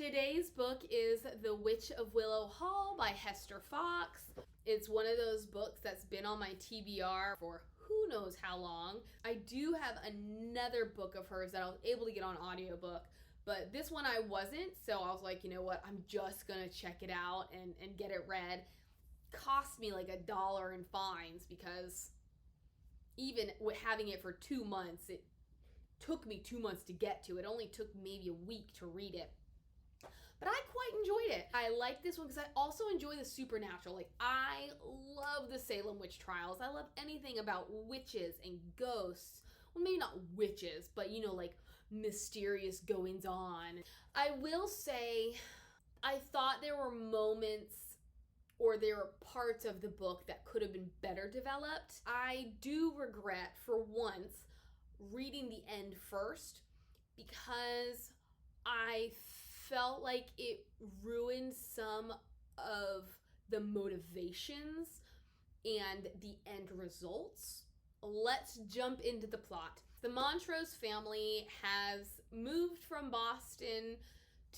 Today's book is The Witch of Willow Hall by Hester Fox. It's one of those books that's been on my TBR for who knows how long. I do have another book of hers that I was able to get on audiobook, but this one I wasn't, so I was like, you know what, I'm just gonna check it out and get it read. Cost me like $1 in fines because even with having it for 2 months, it took me 2 months to get to. It only took maybe a week to read it. But I quite enjoyed it. I like this one because I also enjoy the supernatural. Like, I love the Salem witch trials. I love anything about witches and ghosts. Well, maybe not witches, but you know, like mysterious goings on. I will say, I thought there were moments or there were parts of the book that could have been better developed. I do regret, for once, reading the end first because I felt like it ruined some of the motivations and the end results. Let's jump into the plot. The Montrose family has moved from Boston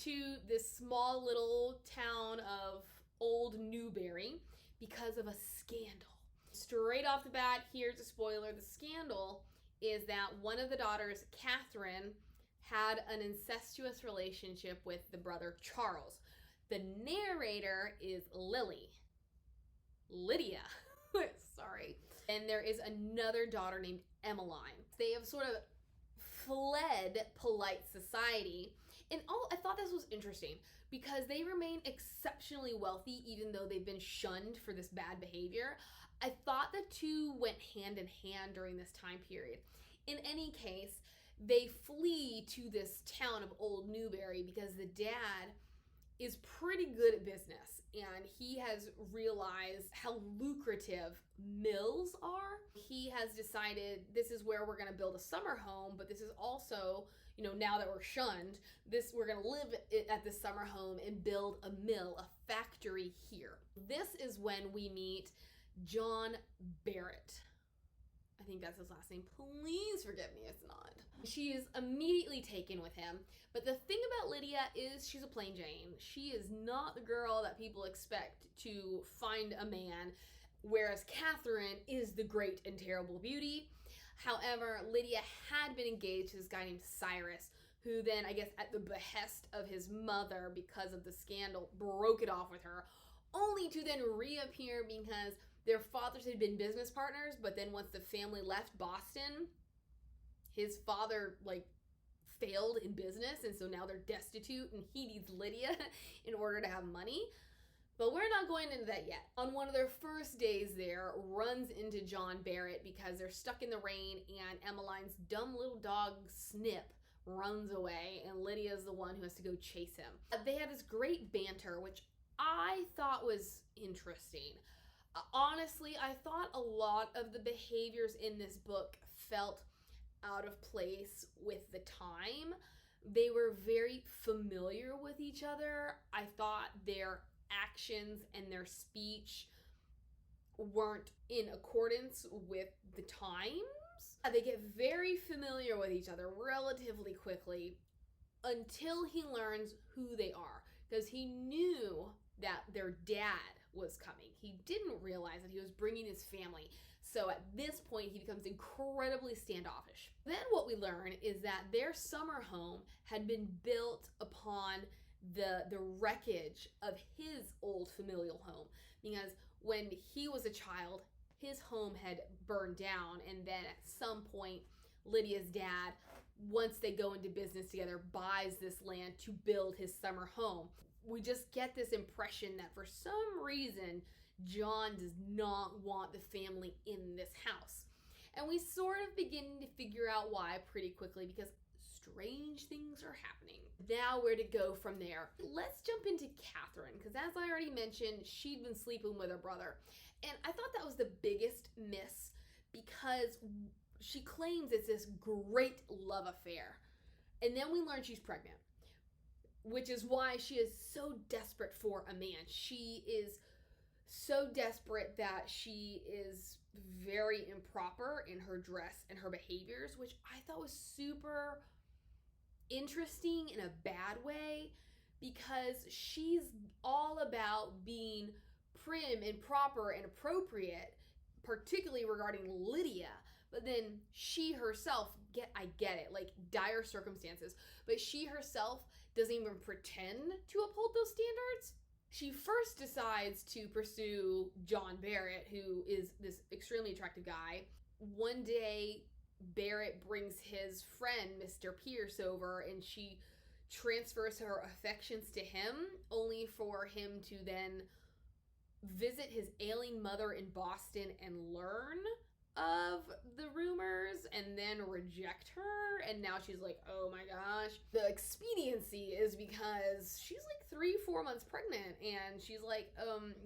to this small little town of Old Newbury because of a scandal. Straight off the bat, here's a spoiler. The scandal is that one of the daughters, Catherine, had an incestuous relationship with the brother Charles. The narrator is Lydia. Sorry. And there is another daughter named Emeline. They have sort of fled polite society. And I thought this was interesting because they remain exceptionally wealthy even though they've been shunned for this bad behavior. I thought the two went hand in hand during this time period. In any case, they flee to this town of Old Newbury because the dad is pretty good at business and he has realized how lucrative mills are. He has decided this is where we're going to build a summer home, but this is also, you know, now that we're shunned, we're going to live at this summer home and build a mill, a factory here. This is when we meet John Barrett. I think that's his last name. Please forgive me, it's not. She is immediately taken with him. But the thing about Lydia is she's a plain Jane. She is not the girl that people expect to find a man, whereas Catherine is the great and terrible beauty. However, Lydia had been engaged to this guy named Cyrus, who then, I guess at the behest of his mother, because of the scandal, broke it off with her, only to then reappear because their fathers had been business partners, but then once the family left Boston, his father failed in business, and so now they're destitute and he needs Lydia in order to have money. But we're not going into that yet. On one of their first days there, runs into John Barrett because they're stuck in the rain and Emmeline's dumb little dog Snip runs away and Lydia's the one who has to go chase him. They have this great banter, which I thought was interesting. Honestly, I thought a lot of the behaviors in this book felt out of place with the time. They were very familiar with each other. I thought their actions and their speech weren't in accordance with the times. They get very familiar with each other relatively quickly until he learns who they are, because he knew that their dad was coming. He didn't realize that he was bringing his family. So at this point, he becomes incredibly standoffish. Then what we learn is that their summer home had been built upon the wreckage of his old familial home, because when he was a child, his home had burned down, and then at some point, Lydia's dad, once they go into business together, buys this land to build his summer home. We just get this impression that for some reason, John does not want the family in this house. And we sort of begin to figure out why pretty quickly, because strange things are happening. Now where to go from there? Let's jump into Catherine, because as I already mentioned, she'd been sleeping with her brother. And I thought that was the biggest miss, because she claims it's this great love affair. And then we learn she's pregnant, which is why she is so desperate for a man. She is so desperate that she is very improper in her dress and her behaviors, which I thought was super interesting in a bad way, because she's all about being prim and proper and appropriate, particularly regarding Lydia. But then she herself, I get it, like dire circumstances, but she herself doesn't even pretend to uphold those standards. She first decides to pursue John Barrett, who is this extremely attractive guy. One day, Barrett brings his friend, Mr. Pierce, over, and she transfers her affections to him, only for him to then visit his ailing mother in Boston and learn of the rumors and then reject her. And now she's like, oh my gosh. The expediency is because she's like 3-4 months pregnant, and she's like,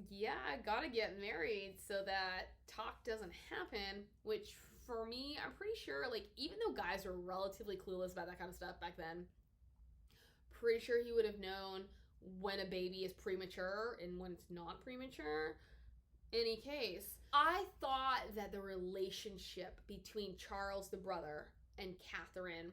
yeah, I gotta get married so that talk doesn't happen. Which for me, I'm pretty sure, like, even though guys were relatively clueless about that kind of stuff back then, pretty sure he would have known when a baby is premature and when it's not premature. Any case, I thought that the relationship between Charles the brother and Catherine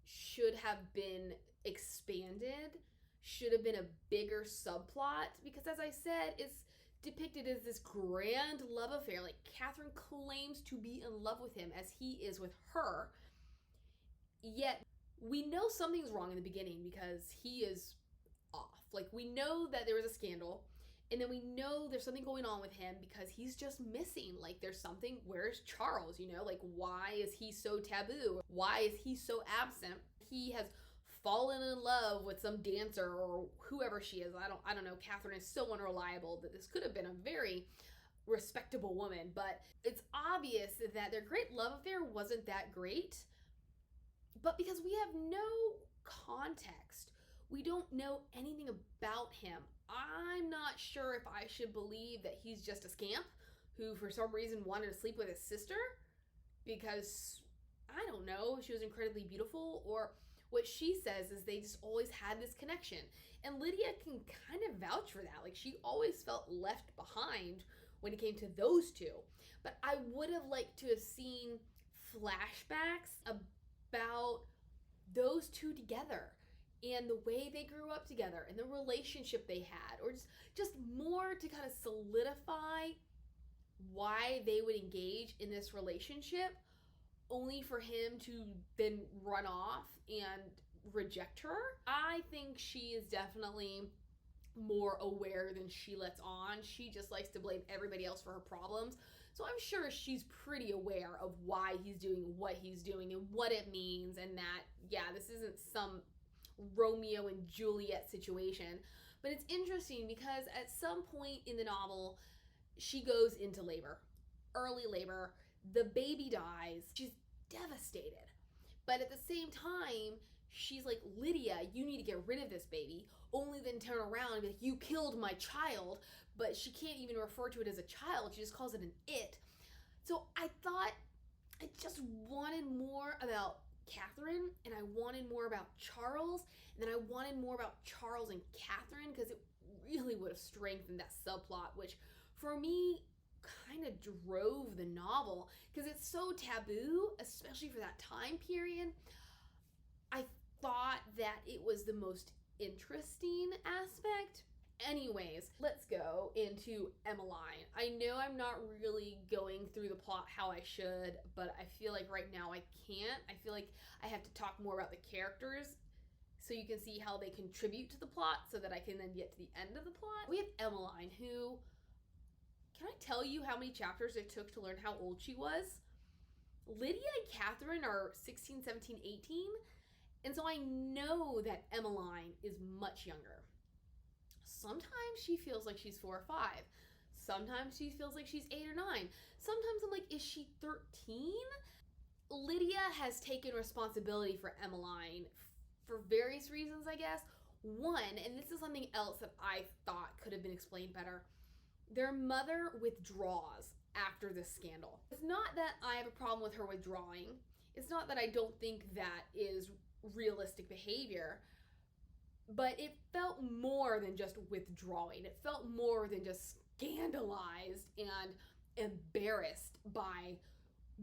should have been expanded, should have been a bigger subplot, because as I said, it's depicted as this grand love affair. Like, Catherine claims to be in love with him as he is with her, yet we know something's wrong in the beginning because he is off. Like, we know that there was a scandal, and then we know there's something going on with him because he's just missing. Like, there's something, where's Charles, you know? Like, why is he so taboo? Why is he so absent? He has fallen in love with some dancer or whoever she is. I don't know. Catherine is so unreliable that this could have been a very respectable woman, but it's obvious that their great love affair wasn't that great. But because we have no context, we don't know anything about him, I'm not sure if I should believe that he's just a scamp who for some reason wanted to sleep with his sister because, I don't know, she was incredibly beautiful, or what she says is they just always had this connection. And Lydia can kind of vouch for that. Like, she always felt left behind when it came to those two. But I would have liked to have seen flashbacks about those two together and the way they grew up together and the relationship they had, or just more to kind of solidify why they would engage in this relationship, only for him to then run off and reject her. I think she is definitely more aware than she lets on. She just likes to blame everybody else for her problems. So I'm sure she's pretty aware of why he's doing what he's doing and what it means, and that, yeah, this isn't some Romeo and Juliet situation. But it's interesting because at some point in the novel, she goes into labor, early labor. The baby dies. She's devastated. But at the same time, she's like, Lydia, you need to get rid of this baby. Only then turn around and be like, you killed my child. But she can't even refer to it as a child. She just calls it an it. So I thought I just wanted more about Catherine, and I wanted more about Charles, and then I wanted more about Charles and Catherine, because it really would have strengthened that subplot, which for me kind of drove the novel, because it's so taboo, especially for that time period. I thought that it was the most interesting aspect. Anyways, let's go into Emeline. I know I'm not really going through the plot how I should, but I feel like right now I can't. I feel like I have to talk more about the characters so you can see how they contribute to the plot so that I can then get to the end of the plot. We have Emeline, who, can I tell you how many chapters it took to learn how old she was? Lydia and Catherine are 16, 17, 18, and so I know that Emeline is much younger. Sometimes she feels like she's 4 or 5. Sometimes she feels like she's 8 or 9. Sometimes I'm like, is she 13? Lydia has taken responsibility for Emeline for various reasons, I guess. One, and this is something else that I thought could have been explained better, their mother withdraws after this scandal. It's not that I have a problem with her withdrawing. It's not that I don't think that is realistic behavior. But it felt more than just withdrawing. It felt more than just scandalized and embarrassed by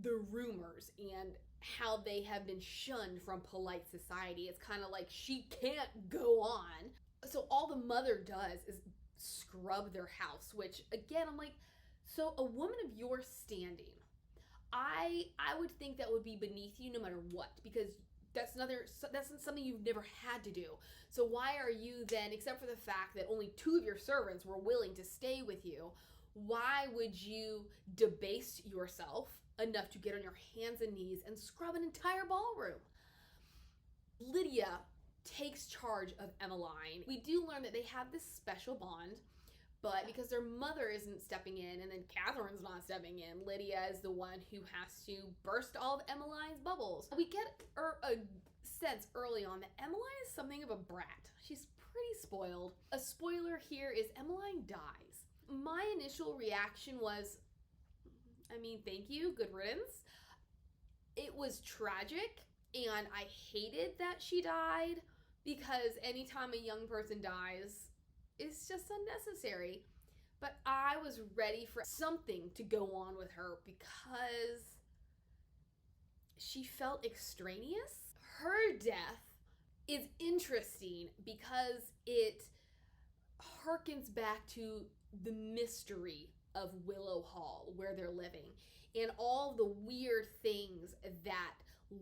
the rumors and how they have been shunned from polite society. It's kind of like she can't go on. So all the mother does is scrub their house, which again, I'm like, so a woman of your standing, I would think that would be beneath you no matter what, because that's something you've never had to do. So why are you then, except for the fact that only 2 of your servants were willing to stay with you, why would you debase yourself enough to get on your hands and knees and scrub an entire ballroom? Lydia takes charge of Emeline. We do learn that they have this special bond, but because their mother isn't stepping in and then Catherine's not stepping in, Lydia is the one who has to burst all of Emeline's bubbles. We get a sense early on that Emeline is something of a brat. She's pretty spoiled. A spoiler here is Emeline dies. My initial reaction was, I mean, thank you, good riddance. It was tragic, and I hated that she died, because anytime a young person dies, it's just unnecessary. But I was ready for something to go on with her because she felt extraneous. Her death is interesting because it harkens back to the mystery of Willow Hall, where they're living, and all the weird things that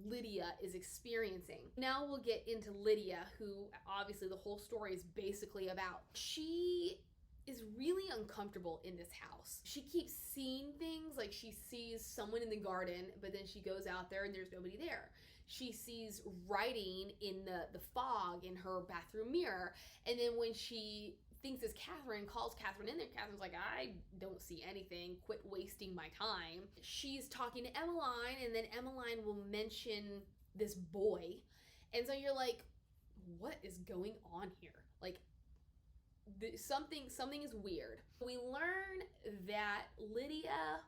Lydia is experiencing. Now we'll get into Lydia, who obviously the whole story is basically about. She is really uncomfortable in this house. She keeps seeing things, like she sees someone in the garden, but then she goes out there and there's nobody there. She sees writing in the fog in her bathroom mirror, and then when she thinks it's Catherine, calls Catherine in there, Catherine's like, I don't see anything, quit wasting my time. She's talking to Emeline, and then Emeline will mention this boy, and so you're like, what is going on here? Like, something is weird. We learn that Lydia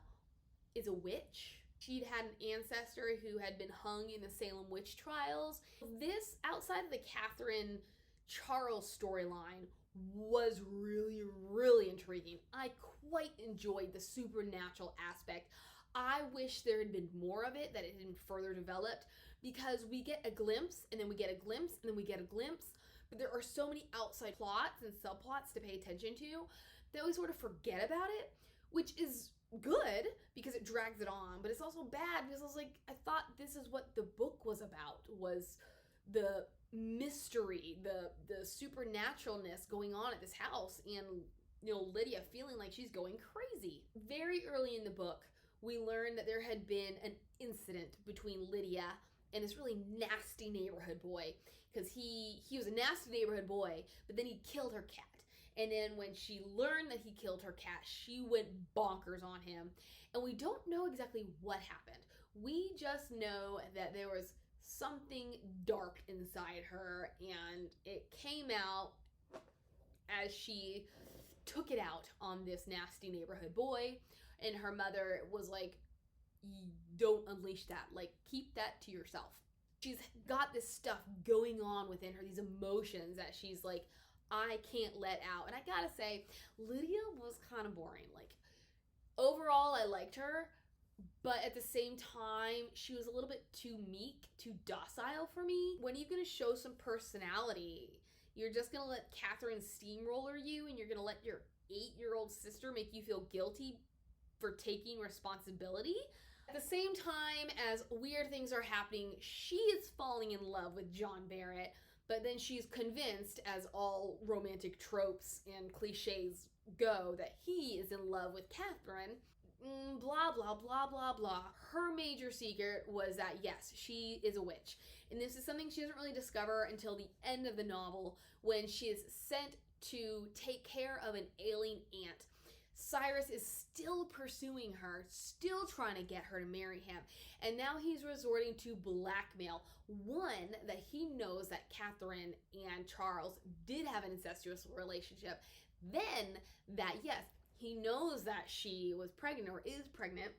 is a witch. She'd had an ancestor who had been hung in the Salem witch trials. This, outside of the Catherine Charles storyline, was really, really intriguing. I quite enjoyed the supernatural aspect. I wish there had been more of it, that it had been further developed, because we get a glimpse, and then we get a glimpse, and then we get a glimpse, but there are so many outside plots and subplots to pay attention to that we sort of forget about it, which is good because it drags it on, but it's also bad because I was like, I thought this is what the book was about, was the mystery, the supernaturalness going on at this house, and Lydia feeling like she's going crazy. Very early in the book, we learned that there had been an incident between Lydia and this really nasty neighborhood boy, because he was a nasty neighborhood boy, but then he killed her cat. And then when she learned that he killed her cat, she went bonkers on him. And we don't know exactly what happened. We just know that there was something dark inside her, and it came out as she took it out on this nasty neighborhood boy. And her mother was like, don't unleash that. Like, keep that to yourself. She's got this stuff going on within her, these emotions that she's like, I can't let out. And I gotta say, Lydia was kind of boring. Like, overall, I liked her, but at the same time, she was a little bit too meek, too docile for me. When are you gonna show some personality? You're just gonna let Catherine steamroller you, and you're gonna let your 8-year-old sister make you feel guilty for taking responsibility? At the same time as weird things are happening, she is falling in love with John Barrett, but then she's convinced, as all romantic tropes and cliches go, that he is in love with Catherine. Blah, blah, blah, blah, blah. Her major secret was that, yes, she is a witch. And this is something she doesn't really discover until the end of the novel, when she is sent to take care of an ailing aunt. Cyrus is still pursuing her, still trying to get her to marry him. And now he's resorting to blackmail. One, that he knows that Catherine and Charles did have an incestuous relationship. Then, that yes, he knows that she was pregnant or is pregnant.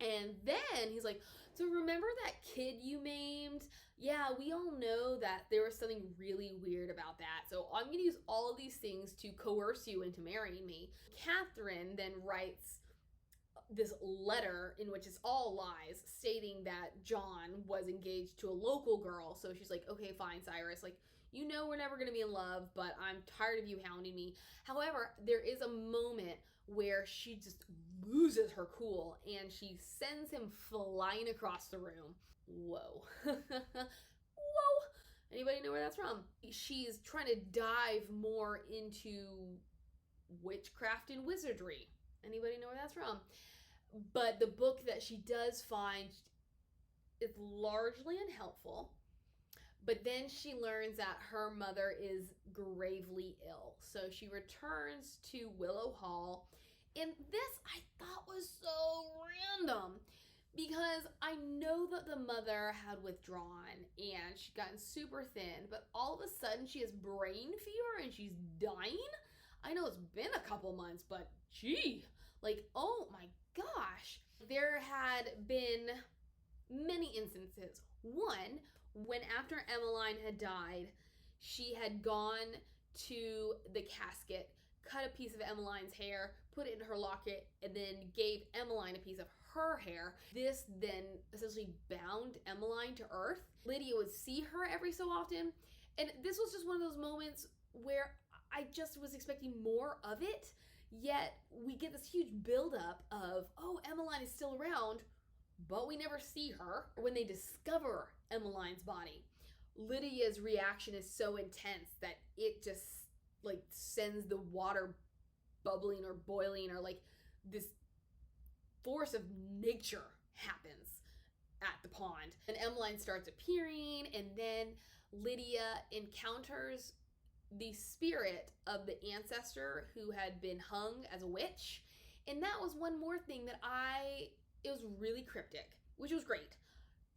And then he's like, so remember that kid you maimed? Yeah, we all know that there was something really weird about that. So I'm going to use all of these things to coerce you into marrying me. Catherine then writes this letter in which it's all lies, stating that John was engaged to a local girl. So she's like, okay, fine, Cyrus, like, you know we're never going to be in love, but I'm tired of you hounding me. However, there is a moment where she just loses her cool and she sends him flying across the room. Whoa. Whoa. Anybody know where that's from? She's trying to dive more into witchcraft and wizardry. Anybody know where that's from? But the book that she does find is largely unhelpful. But then she learns that her mother is gravely ill. So she returns to Willow Hall. And this I thought was so random, because I know that the mother had withdrawn and she'd gotten super thin, but all of a sudden she has brain fever and she's dying. I know it's been a couple months, but gee, like, oh my gosh. There had been many instances. One, when after Emeline had died, she had gone to the casket, cut a piece of Emeline's hair, put it in her locket, and then gave Emeline a piece of her hair. This then essentially bound Emeline to earth. Lydia would see her every so often, and this was just one of those moments where I just was expecting more of it, yet we get this huge buildup of, oh, Emeline is still around, but we never see her. When they discover Emmeline's body, Lydia's reaction is so intense that it just like sends the water bubbling or boiling, or like this force of nature happens at the pond. And Emeline starts appearing, and then Lydia encounters the spirit of the ancestor who had been hung as a witch. And that was one more thing that it was really cryptic, which was great,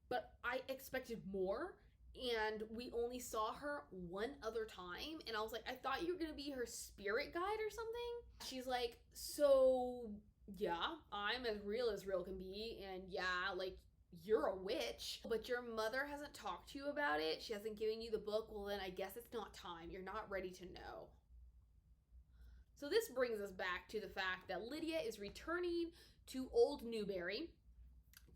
but I expected more, and we only saw her one other time, and I was like, I thought you were gonna be her spirit guide or something. She's like, so yeah, I'm as real can be, and yeah, like, you're a witch, but your mother hasn't talked to you about it. She hasn't given you the book. Well, then I guess it's not time. You're not ready to know. So this brings us back to the fact that Lydia is returning to Old Newbury,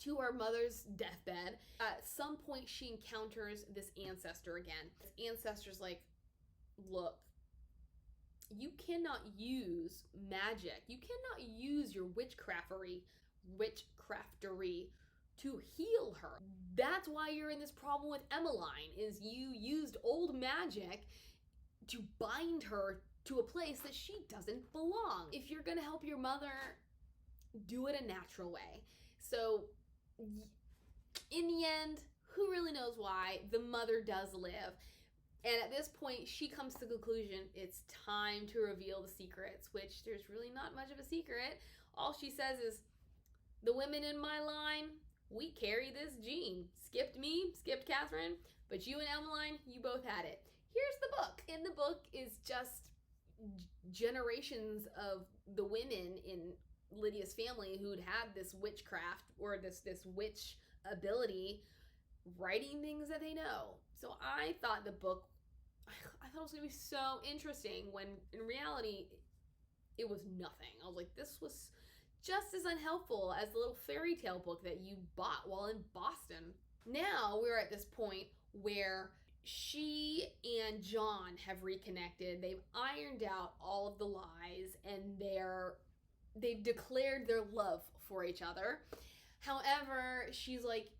to her mother's deathbed. At some point, she encounters this ancestor again. This ancestor's like, look, you cannot use magic. You cannot use your witchcraftery to heal her. That's why you're in this problem with Emeline, is you used old magic to bind her to a place that she doesn't belong. If you're gonna help your mother, do it a natural way. So in the end, who really knows why, the mother does live. And at this point, she comes to the conclusion it's time to reveal the secrets, which there's really not much of a secret. All she says is, the women in my line, we carry this gene. Skipped me, skipped Catherine, but you and Emeline, you both had it. Here's the book. And the book is just generations of the women in Lydia's family who'd had this witchcraft or this witch ability, writing things that they know. So I thought it was going to be so interesting, when in reality, it was nothing. I was like, this was just as unhelpful as the little fairy tale book that you bought while in Boston. Now we're at this point where she and John have reconnected. They've ironed out all of the lies, and they've declared their love for each other. However, she's like,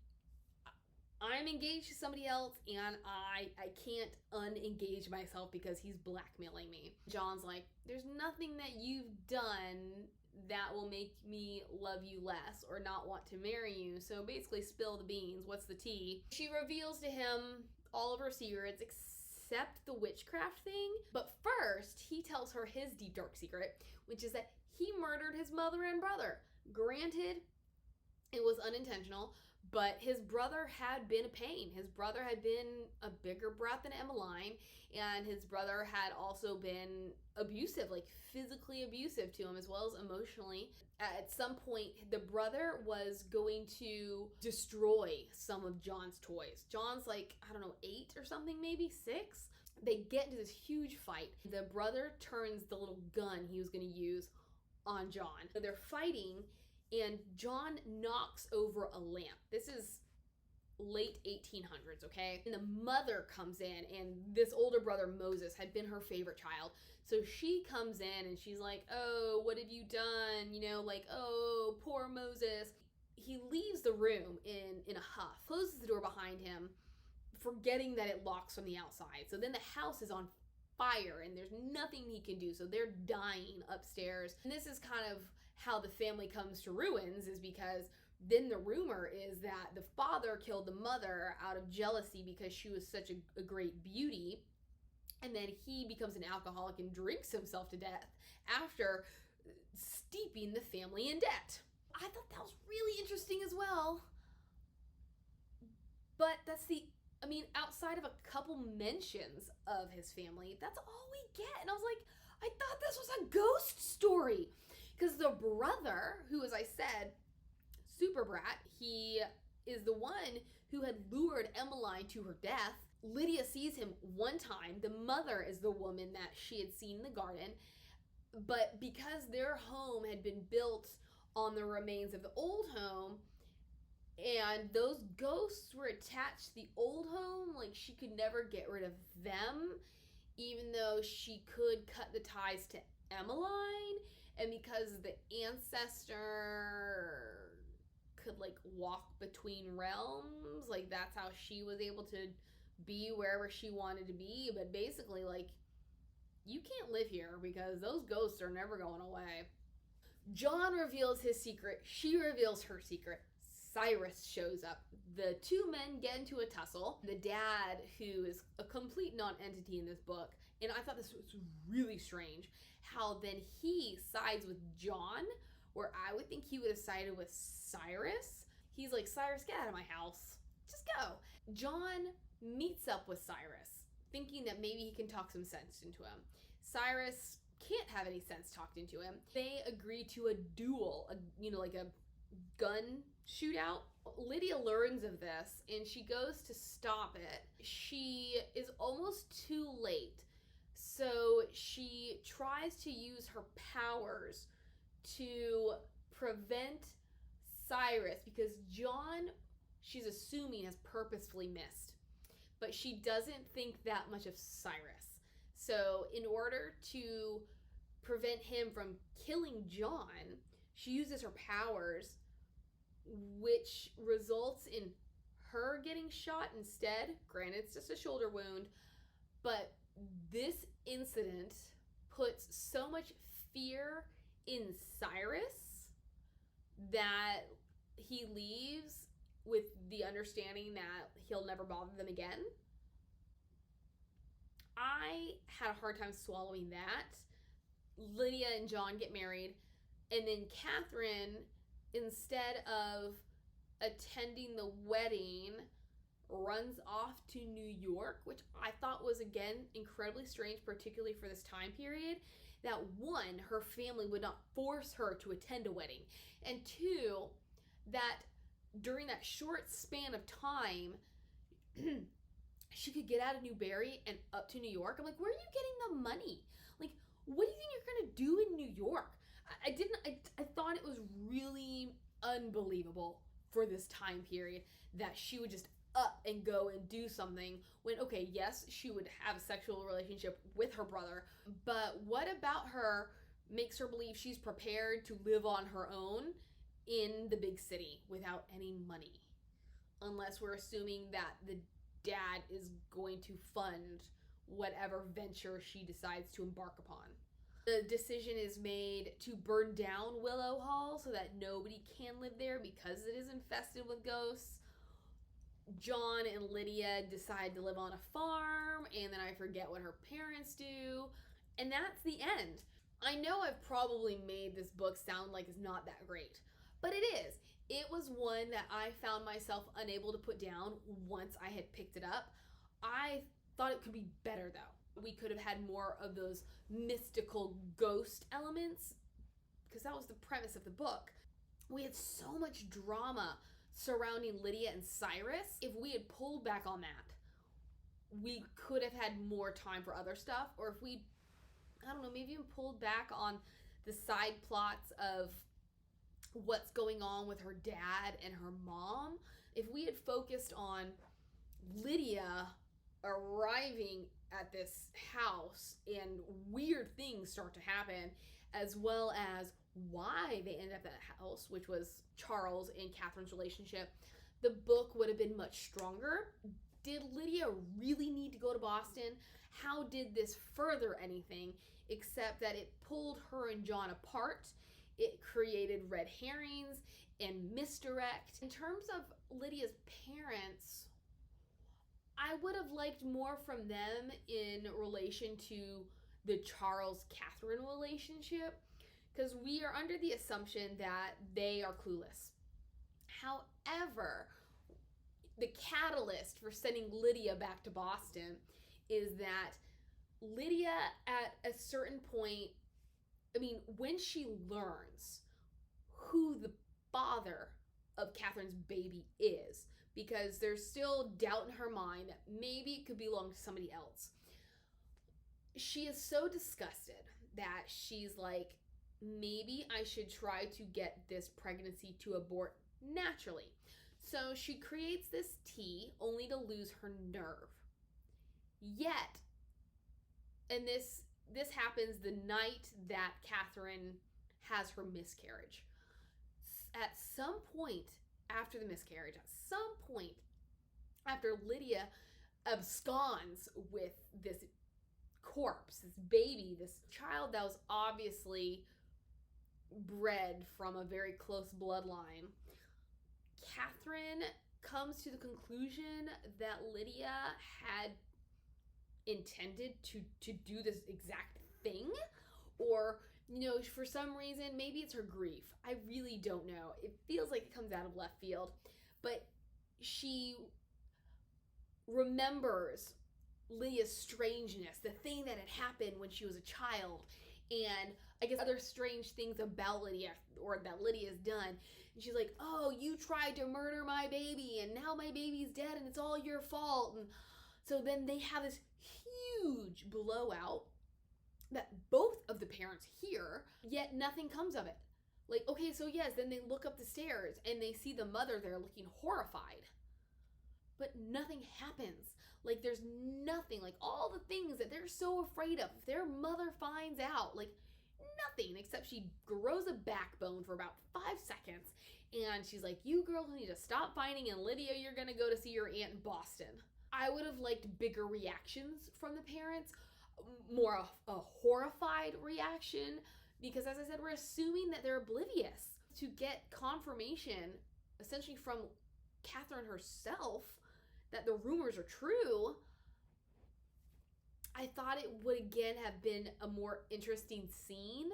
I'm engaged to somebody else, and I can't unengage myself because he's blackmailing me. John's like, there's nothing that you've done that will make me love you less or not want to marry you. So basically, spill the beans. What's the tea? She reveals to him all of her secrets except the witchcraft thing. But first, he tells her his deep dark secret, which is that he murdered his mother and brother. Granted, it was unintentional, but his brother had been a pain. His brother had been a bigger brat than Emeline, and his brother had also been abusive, like physically abusive to him, as well as emotionally. At some point, the brother was going to destroy some of John's toys. John's like, I don't know, 8 or something, maybe 6. They get into this huge fight. The brother turns the little gun he was going to use on John. So they're fighting, and John knocks over a lamp. This is late 1800s, okay? And the mother comes in, and this older brother, Moses, had been her favorite child. So she comes in and she's like, oh, what have you done? You know, like, oh, poor Moses. He leaves the room in a huff, closes the door behind him, forgetting that it locks from the outside. So then the house is on fire and there's nothing he can do. So they're dying upstairs. And this is kind of how the family comes to ruins, is because then the rumor is that the father killed the mother out of jealousy because she was such a great beauty. And then he becomes an alcoholic and drinks himself to death after steeping the family in debt. I thought that was really interesting as well. But outside of a couple mentions of his family, that's all we get. And I was like, I thought this was a ghost story. Because the brother, who, as I said, super brat, he is the one who had lured Emeline to her death. Lydia sees him one time. The mother is the woman that she had seen in the garden. But because their home had been built on the remains of the old home, and those ghosts were attached to the old home, like she could never get rid of them, even though she could cut the ties to Emeline. And because the ancestor could like walk between realms, like that's how she was able to be wherever she wanted to be. But basically, like, you can't live here because those ghosts are never going away. John reveals his secret. She reveals her secret. Cyrus shows up. The two men get into a tussle. The dad, who is a complete non-entity in this book, and I thought this was really strange, how then he sides with John, where I would think he would have sided with Cyrus. He's like, Cyrus, get out of my house. Just go. John meets up with Cyrus, thinking that maybe he can talk some sense into him. Cyrus can't have any sense talked into him. They agree to a duel, like a gun shootout. Lydia learns of this and she goes to stop it. She is almost too late. So she tries to use her powers to prevent Cyrus, because John, she's assuming, has purposefully missed. But she doesn't think that much of Cyrus. So in order to prevent him from killing John, she uses her powers, which results in her getting shot instead. Granted, it's just a shoulder wound, but this incident puts so much fear in Cyrus that he leaves with the understanding that he'll never bother them again. I had a hard time swallowing that. Lydia and John get married, and then Catherine, instead of attending the wedding, runs off to New York, which I thought was, again, incredibly strange, particularly for this time period. That one, her family would not force her to attend a wedding, and two, that during that short span of time, she could get out of Newbury and up to New York. I'm like, where are you getting the money? Like, what do you think you're gonna do in New York? I thought it was really unbelievable for this time period that she would just up and go and do something when, okay, yes, she would have a sexual relationship with her brother, but what about her makes her believe she's prepared to live on her own in the big city without any money? Unless we're assuming that the dad is going to fund whatever venture she decides to embark upon. The decision is made to burn down Willow Hall so that nobody can live there because it is infested with ghosts. John and Lydia decide to live on a farm, and then I forget what her parents do, and that's the end. I know I've probably made this book sound like it's not that great, but it is. It was one that I found myself unable to put down once I had picked it up. I thought it could be better, though. We could have had more of those mystical ghost elements, because that was the premise of the book. We had so much drama surrounding Lydia and Cyrus. If we had pulled back on that, we could have had more time for other stuff. Or if we, I don't know, maybe even pulled back on the side plots of what's going on with her dad and her mom. If we had focused on Lydia arriving at this house and weird things start to happen, as well as why they ended up at that house, which was Charles and Catherine's relationship, the book would have been much stronger. Did Lydia really need to go to Boston? How did this further anything except that it pulled her and John apart? It created red herrings and misdirect. In terms of Lydia's parents, I would have liked more from them in relation to the Charles-Catherine relationship, because we are under the assumption that they are clueless. However, the catalyst for sending Lydia back to Boston is that Lydia, at a certain point, when she learns who the father of Catherine's baby is, because there's still doubt in her mind that maybe it could belong to somebody else, she is so disgusted that she's like, maybe I should try to get this pregnancy to abort naturally. So she creates this tea only to lose her nerve. Yet, and this happens the night that Catherine has her miscarriage. At some point after the miscarriage, at some point after Lydia absconds with this corpse, this baby, this child that was obviously bred from a very close bloodline, Catherine comes to the conclusion that Lydia had intended to do this exact thing, or for some reason, maybe it's her grief. I really don't know. It feels like it comes out of left field, but she remembers Lydia's strangeness, the thing that had happened when she was a child, and I guess other strange things about Lydia, or that Lydia's done. And she's like, oh, you tried to murder my baby, and now my baby's dead, and it's all your fault. And so then they have this huge blowout that both of the parents hear, yet nothing comes of it. Like, okay, so yes, then they look up the stairs, and they see the mother there looking horrified. But nothing happens. Like, there's nothing. Like, all the things that they're so afraid of, if their mother finds out, like, nothing, except she grows a backbone for about 5 seconds, and she's like, you girls need to stop fighting, and Lydia, you're gonna go to see your aunt in Boston. I would have liked bigger reactions from the parents, more a horrified reaction, because as I said, we're assuming that they're oblivious. To get confirmation, essentially from Catherine herself, that the rumors are true, I thought it would again have been a more interesting scene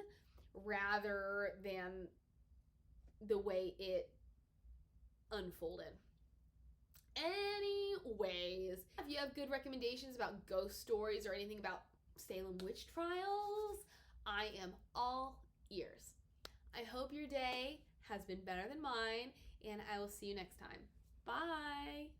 rather than the way it unfolded. Anyways, if you have good recommendations about ghost stories or anything about Salem witch trials, I am all ears. I hope your day has been better than mine, and I will see you next time. Bye!